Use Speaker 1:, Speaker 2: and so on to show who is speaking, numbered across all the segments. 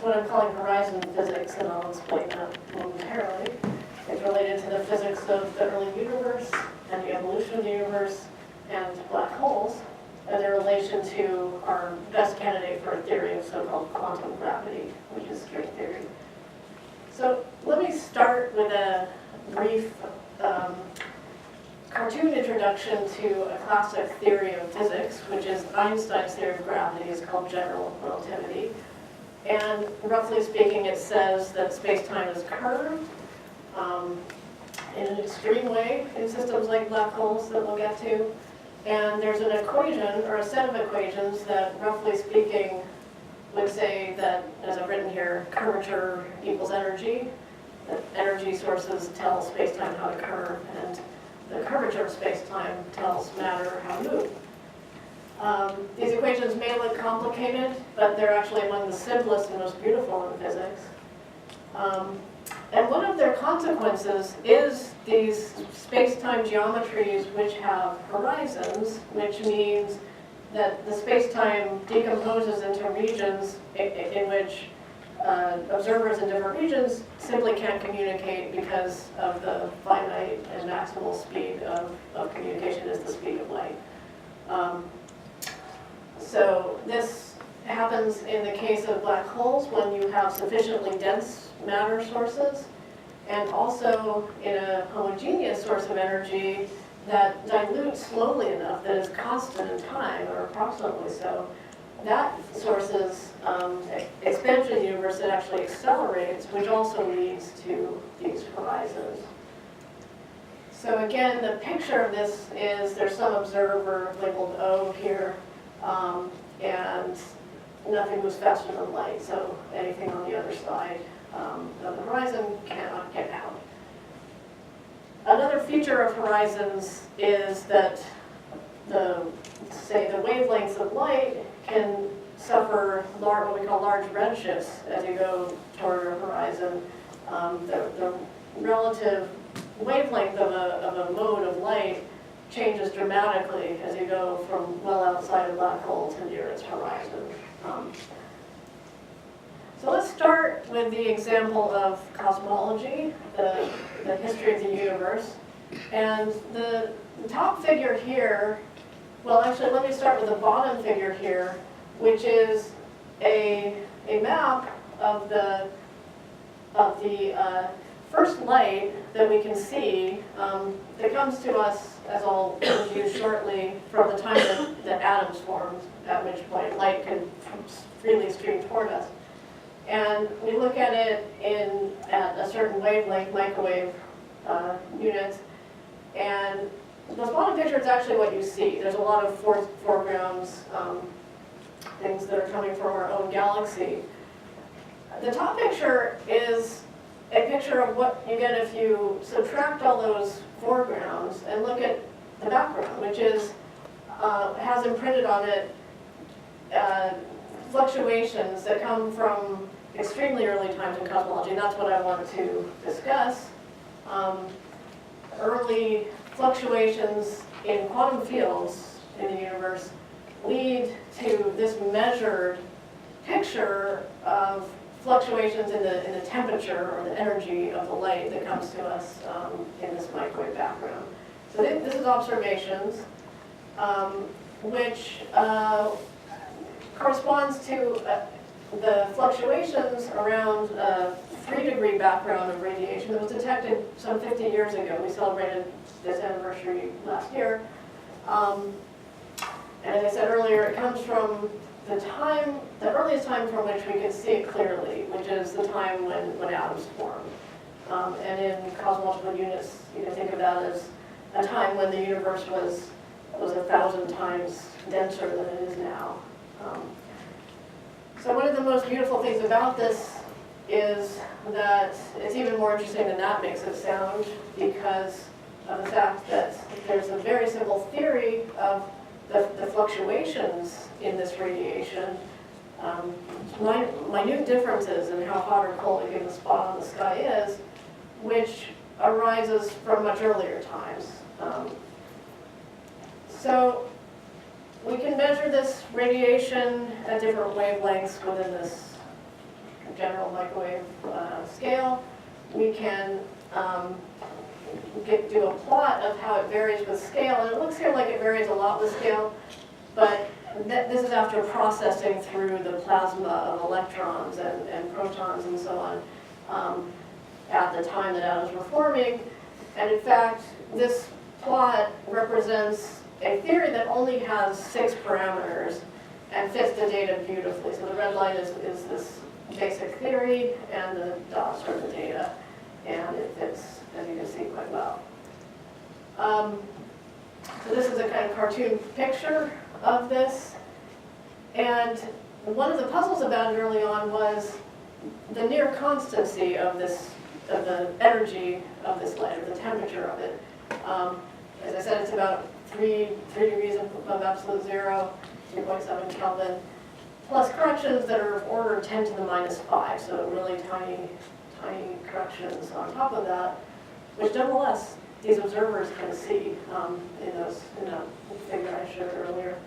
Speaker 1: what I'm calling horizon physics, and I'll explain that momentarily. It's related to the physics of the early universe and the evolution of the universe and black holes and their relation to our best candidate for a theory of so-called quantum gravity, which is string theory. So let me start with a brief cartoon introduction to a classic theory of physics, which is Einstein's theory of gravity. It's called general relativity. And roughly speaking, it says that space-time is curved in an extreme way in systems like black holes that we'll get to. And there's an equation, or a set of equations, that roughly speaking would say that, as I've written here, curvature equals energy. That energy sources tell space-time how to curve, and the curvature of space-time tells matter how to move. These equations may look complicated, but they're actually among the simplest and most beautiful in physics. And one of their consequences is these space-time geometries which have horizons, which means that the space-time decomposes into regions in which observers in different regions simply can't communicate because of the finite and maximal speed of communication is the speed of light. So this happens in the case of black holes when you have sufficiently dense matter sources, and also in a homogeneous source of energy that dilutes slowly enough that is constant in time, or approximately so. That source's expansion of the universe that actually accelerates, which also leads to these horizons. So again, the picture of this is there's some observer labeled O here, and nothing moves faster than light, so anything on the other side of the horizon cannot get out. Another feature of horizons is that the wavelengths of light can suffer what we call large redshifts as you go toward a horizon. The relative wavelength of a mode of light changes dramatically as you go from well outside a black hole to near its horizon. So let's start with the example of cosmology, the history of the universe. And the top figure here, well actually let me start with the bottom figure here, which is a map of the first light that we can see that comes to us, as I'll review shortly, from the time that atoms formed, at which point light can freely stream toward us. And we look at it at a certain wavelength, microwave units, and the bottom picture is actually what you see. There's a lot of foregrounds, things that are coming from our own galaxy. The top picture is a picture of what you get if you subtract all those foregrounds and look at the background, which has imprinted on it fluctuations that come from extremely early times in cosmology, and that's what I want to discuss. Early fluctuations in quantum fields in the universe lead to this measured picture of fluctuations in the temperature or the energy of the light that comes to us in this microwave background. So this is observations, which corresponds to the fluctuations around a 3-degree background of radiation that was detected some 50 years ago. We celebrated this anniversary last year. And as I said earlier, it comes from the earliest time from which we can see it clearly, which is the time when atoms formed. And in cosmological units, you can think of that as a time when the universe was 1,000 times denser than it is now. So one of the most beautiful things about this is that it's even more interesting than that makes it sound, because of the fact that there's a very simple theory of the fluctuations in this radiation, minute differences in how hot or cold a given spot on the sky is, which arises from much earlier times. So we can measure this radiation at different wavelengths within this general microwave scale, we can do a plot of how it varies with scale. And it looks here like it varies a lot with scale, but this is after processing through the plasma of electrons and protons and so on at the time that atoms were forming. And in fact, this plot represents a theory that only has 6 parameters and fits the data beautifully. So the red line is this basic theory, and the dots are the data, and it fits, as you can see, quite well. So this is a kind of cartoon picture of this. And one of the puzzles about it early on was the near constancy of this, of the energy of this light, or the temperature of it. As I said, it's about 3 degrees above absolute zero, 3.7 Kelvin, plus corrections that are of order 10 to the minus 5, so really tiny corrections on top of that, which nonetheless these observers can see in that figure I showed earlier.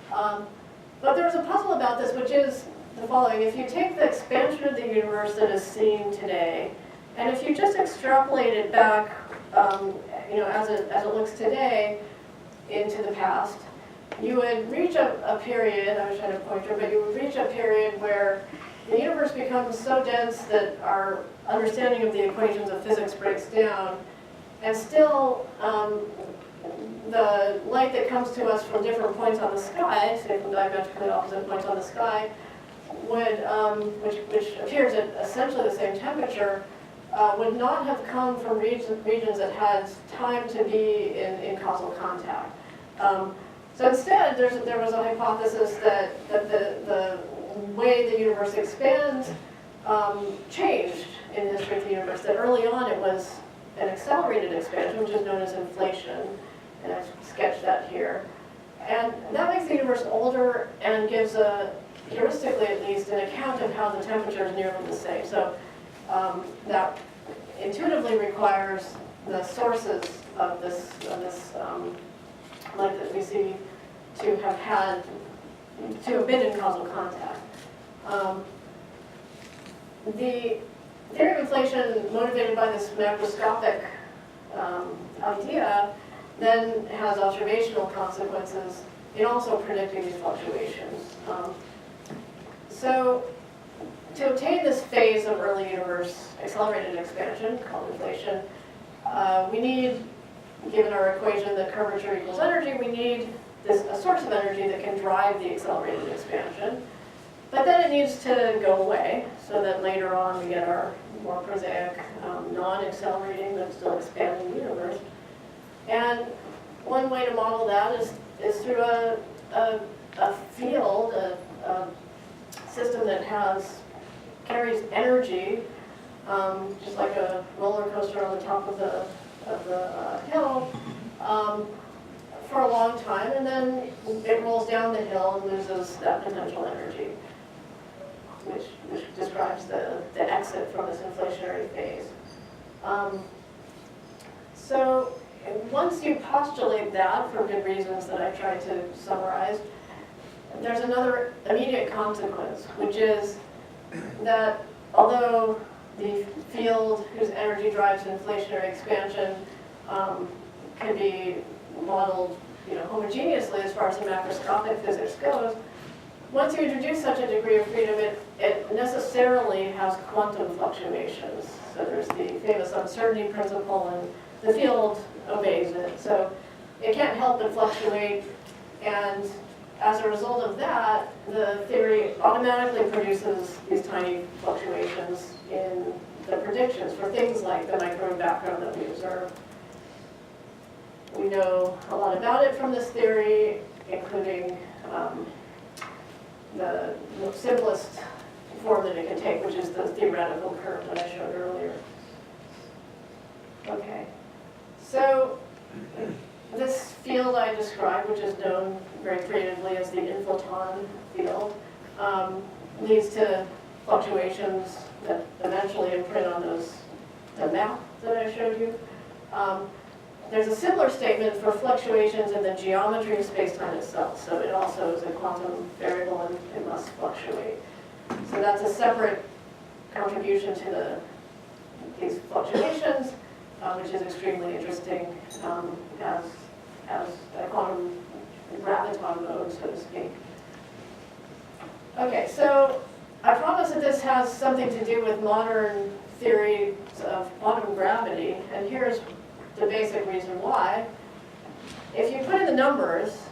Speaker 1: But there's a puzzle about this, which is the following. If you take the expansion of the universe that is seen today, and if you just extrapolate it back, as it looks today, into the past, you would reach a period, I was trying to point here, but you would reach a period where the universe becomes so dense that our understanding of the equations of physics breaks down, and still the light that comes to us from different points on the sky, say from diametrically opposite points on the sky, would, which appears at essentially the same temperature, would not have come from regions that had time to be in causal contact. So instead, there was a hypothesis that the way the universe expands changed in the history of the universe, that early on it was an accelerated expansion, which is known as inflation, and I've sketched that here. And that makes the universe older and gives heuristically at least, an account of how the temperature is nearly the same. So that intuitively requires the sources of this light that we see to have been in causal contact. The theory of inflation, motivated by this macroscopic idea, then has observational consequences in also predicting these fluctuations. So to obtain this phase of early universe accelerated expansion, called inflation, we need, given our equation that curvature equals energy, we need a source of energy that can drive the accelerated expansion. But then it needs to go away, so that later on we get our more prosaic, non-accelerating but still expanding universe. And one way to model that is through a field, a system that carries energy, just like a roller coaster on the top of the hill, for a long time, and then it rolls down the hill and loses that potential energy, which describes the exit from this inflationary phase. So once you postulate that, for good reasons that I tried to summarize, there's another immediate consequence, which is that although the field whose energy drives inflationary expansion can be modeled homogeneously as far as the macroscopic physics goes, once you introduce such a degree of freedom, it necessarily has quantum fluctuations. So there's the famous uncertainty principle, and the field obeys it. So it can't help but fluctuate, and as a result of that, the theory automatically produces these tiny fluctuations in the predictions for things like the microwave background that we observe. We know a lot about it from this theory, including the simplest form that it can take, which is the theoretical curve that I showed earlier. Okay, so this field I described, which is known very creatively as the inflaton field, leads to fluctuations that eventually imprint on the map that I showed you. There's a similar statement for fluctuations in the geometry of space-time itself. So it also is a quantum variable and it must fluctuate. So that's a separate contribution to these fluctuations, which is extremely interesting as a quantum graviton mode, so to speak. Okay, so I promise that this has something to do with modern theories of quantum gravity, and here's the basic reason why. If you put in the numbers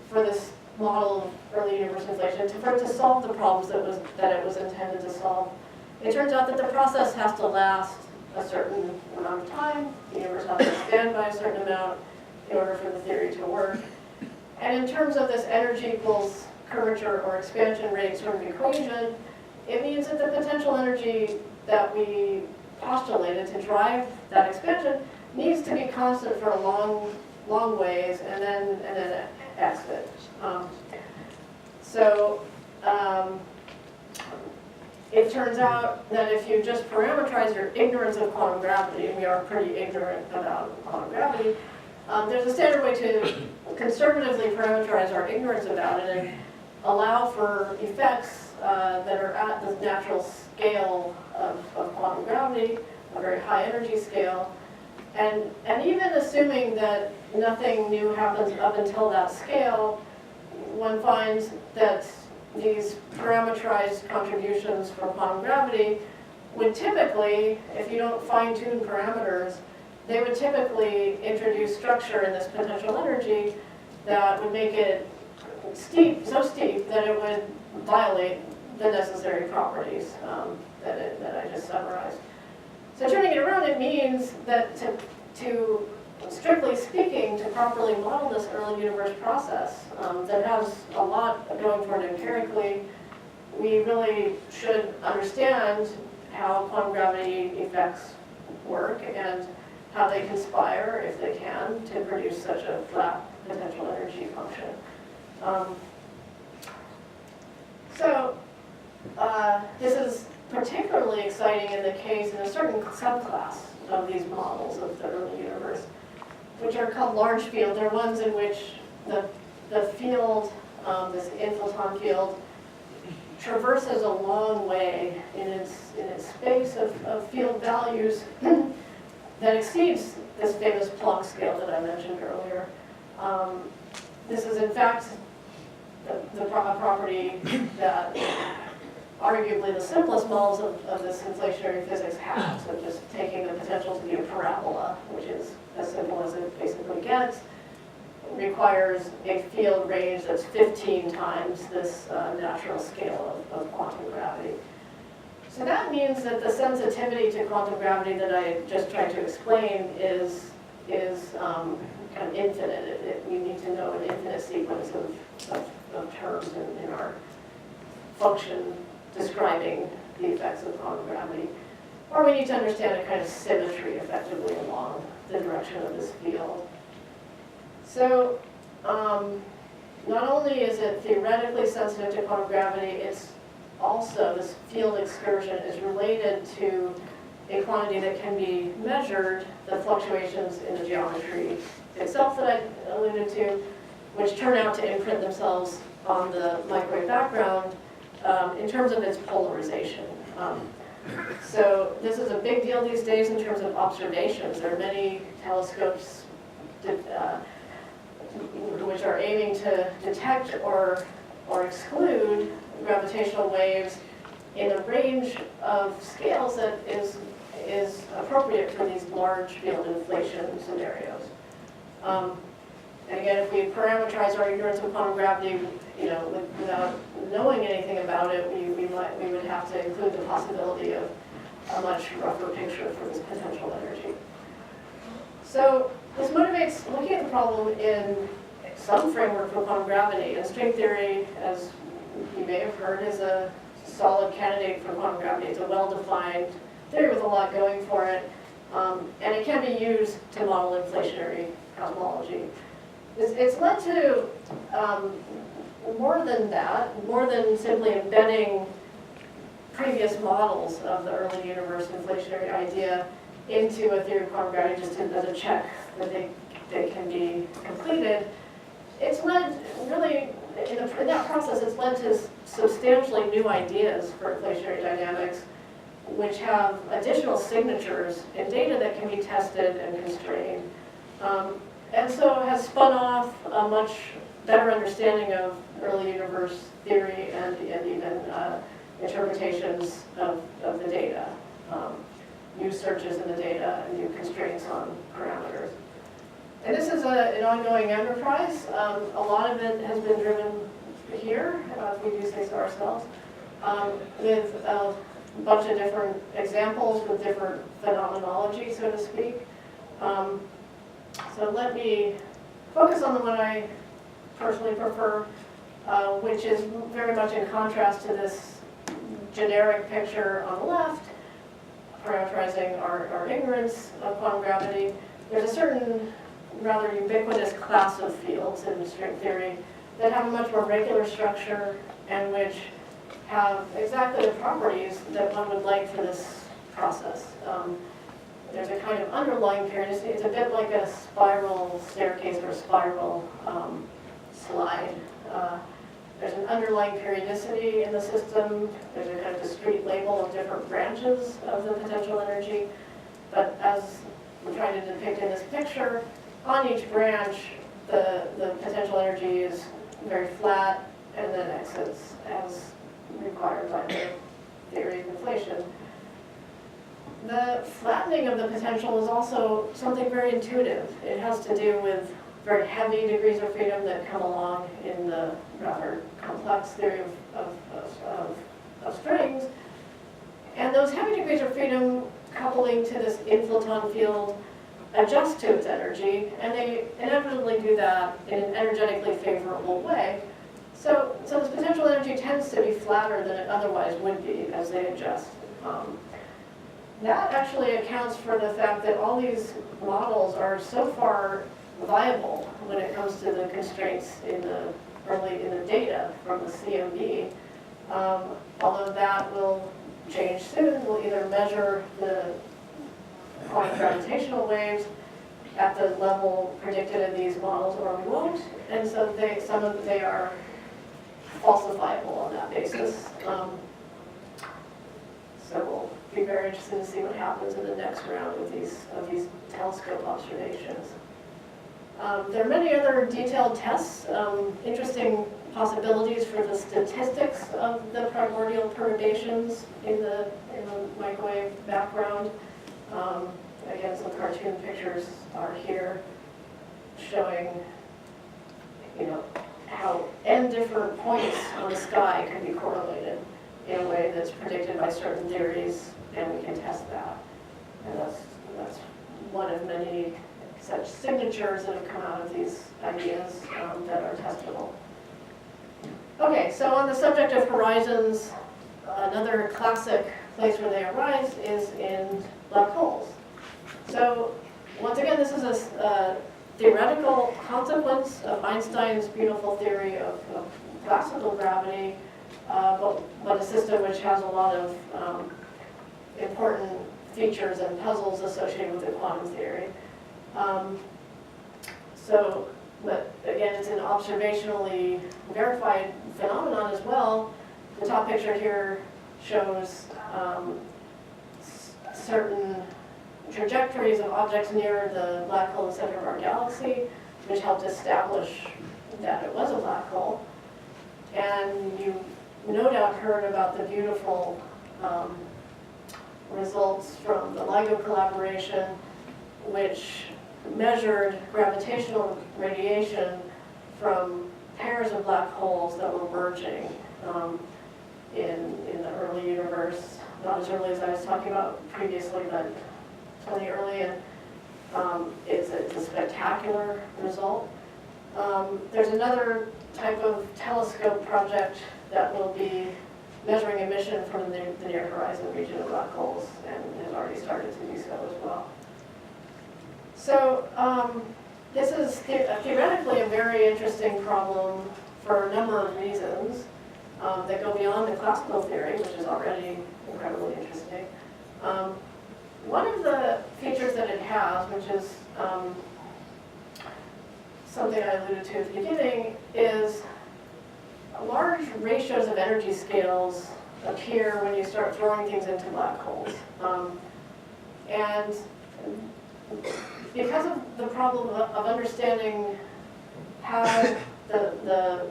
Speaker 1: for this model of early universe inflation for it to solve the problems that it was intended to solve, it turns out that the process has to last a certain amount of time. The universe has to expand by a certain amount in order for the theory to work. And in terms of this energy equals curvature or expansion rate sort of equation, it means that the potential energy that we postulated to drive that expansion needs to be constant for a long ways and then exit. It turns out that if you just parameterize your ignorance of quantum gravity, and we are pretty ignorant about quantum gravity, there's a standard way to conservatively parameterize our ignorance about it and allow for effects that are at the natural scale of quantum gravity, a very high energy scale. And even assuming that nothing new happens up until that scale, one finds that these parameterized contributions from quantum gravity would typically, if you don't fine-tune parameters, they would typically introduce structure in this potential energy that would make it steep, so steep that it would violate the necessary properties that I just summarized. So turning it around, it means that to strictly speaking, to properly model this early universe process that has a lot going for it empirically, we really should understand how quantum gravity effects work and how they conspire, if they can, to produce such a flat potential energy function. This is particularly exciting in the case in a certain subclass of these models of the early universe, which are called large field. They're ones in which the field, this inflaton field, traverses a long way in its space of field values that exceeds this famous Planck scale that I mentioned earlier. This is in fact a property that arguably the simplest models of this inflationary physics have. So just taking the potential to be a parabola, which is as simple as it basically gets, requires a field range that's 15 times this natural scale of quantum gravity. So that means that the sensitivity to quantum gravity that I just tried to explain is kind of infinite. You need to know an infinite sequence of terms in our function describing the effects of quantum gravity. Or we need to understand a kind of symmetry effectively along the direction of this field. So not only is it theoretically sensitive to quantum gravity, it's also, this field excursion is related to a quantity that can be measured, the fluctuations in the geometry itself that I alluded to, which turn out to imprint themselves on the microwave background in terms of its polarization. So this is a big deal these days in terms of observations. There are many telescopes which are aiming to detect or exclude gravitational waves in a range of scales that is appropriate for these large field inflation scenarios. And again, if we parameterize our ignorance of quantum gravity, without knowing anything about it, we would have to include the possibility of a much rougher picture for this potential energy. So this motivates looking at the problem in some framework for quantum gravity. And string theory, as you may have heard, is a solid candidate for quantum gravity. It's a well-defined theory with a lot going for it. And it can be used to model inflationary cosmology. It's led to more than that, more than simply embedding previous models of the early universe inflationary idea into a theory of quantum gravity just as a check that they can be completed. It's led really, in that process, it's led to substantially new ideas for inflationary dynamics which have additional signatures and data that can be tested and constrained. And so has spun off a much better understanding of early universe theory and even interpretations of the data, new searches in the data, and new constraints on parameters. And this is an ongoing enterprise. A lot of it has been driven here, we do say so ourselves, with a bunch of different examples with different phenomenology, so to speak. So let me focus on the one I personally prefer, which is very much in contrast to this generic picture on the left, parameterizing our ignorance of quantum gravity. There's a certain rather ubiquitous class of fields in string theory that have a much more regular structure and which have exactly the properties that one would like for this process. There's a kind of underlying periodicity. It's a bit like a spiral staircase or a spiral slide. There's an underlying periodicity in the system. There's a kind of discrete label of different branches of the potential energy. But as we're trying to depict in this picture, on each branch, the potential energy is very flat and then exits as required by the theory of inflation. The flattening of the potential is also something very intuitive. It has to do with very heavy degrees of freedom that come along in the rather complex theory of strings. And those heavy degrees of freedom coupling to this inflaton field adjust to its energy, and they inevitably do that in an energetically favorable way. So this potential energy tends to be flatter than it otherwise would be as they adjust. That actually accounts for the fact that all these models are so far viable when it comes to the constraints in the data from the CMB. Although that will change soon, we'll either measure the quantum gravitational waves at the level predicted in these models, or we won't. And so they are falsifiable on that basis. So we'll be very interested to see what happens in the next round of these telescope observations. There are many other detailed tests, interesting possibilities for the statistics of the primordial perturbations in the microwave background. Again, some cartoon pictures are here showing, how n different points on the sky can be correlated in a way that's predicted by certain theories, and we can test that. And that's one of many such signatures that have come out of these ideas that are testable. Okay, so on the subject of horizons, another classic place where they arise is in black holes. So once again, this is a theoretical consequence of Einstein's beautiful theory of classical gravity, but a system which has a lot of important features and puzzles associated with the quantum theory. But again, it's an observationally verified phenomenon as well. The top picture here shows certain trajectories of objects near the black hole in the center of our galaxy, which helped establish that it was a black hole. And you no doubt heard about the beautiful results from the LIGO collaboration, which measured gravitational radiation from pairs of black holes that were merging in the early universe. Not as early as I was talking about previously, but plenty early, and it's a spectacular result. There's another type of telescope project that will be measuring emission from the near horizon region of black holes, and has already started to do so as well. So this is theoretically a very interesting problem for a number of reasons that go beyond the classical theory, which is already incredibly interesting. One of the features that it has, which is something I alluded to at the beginning, is large ratios of energy scales appear when you start throwing things into black holes. And because of the problem of understanding how the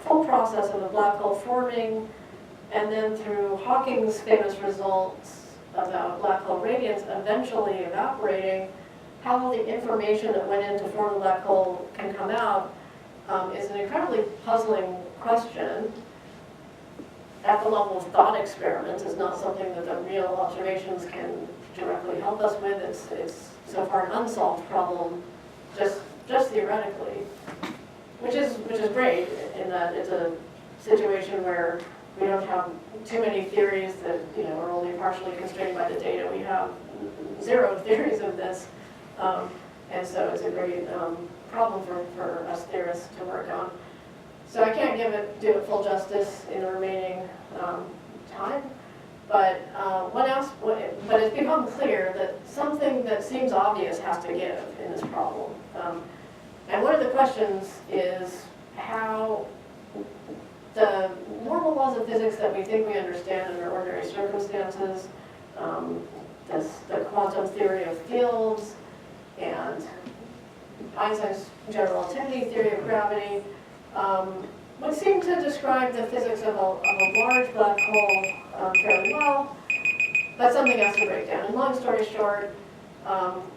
Speaker 1: full process of a black hole forming, and then through Hawking's famous results about black hole radiance eventually evaporating, how all the information that went in to form a black hole can come out is an incredibly puzzling question. At the level of thought experiments, is not something that the real observations can directly help us with. It's so far an unsolved problem, just theoretically, which is great in that it's a situation where we don't have too many theories that are only partially constrained by the data. We have 0 theories of this, and so it's a great problem for us theorists to work on. So I can't do it full justice in the remaining time, but but it's become clear that something that seems obvious has to give in this problem. And one of the questions is how the normal laws of physics that we think we understand under ordinary circumstances, the quantum theory of fields, and Einstein's general relativity theory of gravity, would seem to describe the physics of a large black hole fairly well, but something has to break down. And long story short,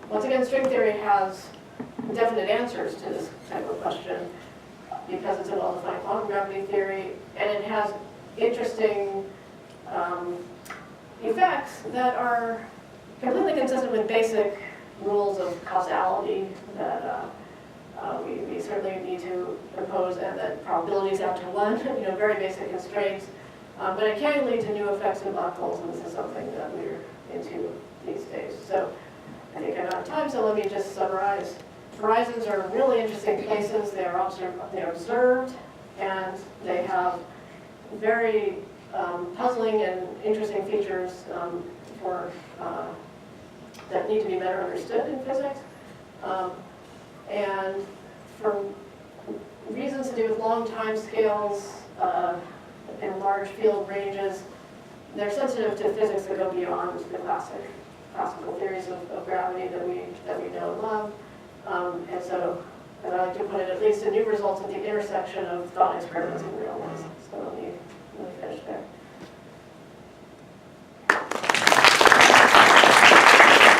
Speaker 1: once again, string theory has definite answers to this type of question because it's a well-defined quantum gravity theory, and it has interesting effects that are completely consistent with basic rules of causality that we certainly need to impose, and that probabilities have to 1, very basic constraints. But it can lead to new effects in black holes, and this is something that we're into these days. So I think I'm out of time, so let me just summarize. Horizons are really interesting places. They're observed, and they have very puzzling and interesting features that need to be better understood in physics. And for reasons to do with long time scales and large field ranges, they're sensitive to physics that go beyond the classical theories of gravity that we know and love. And so, and I like to put it, at least the new results at the intersection of thought experiments and real ones. So let me finish there.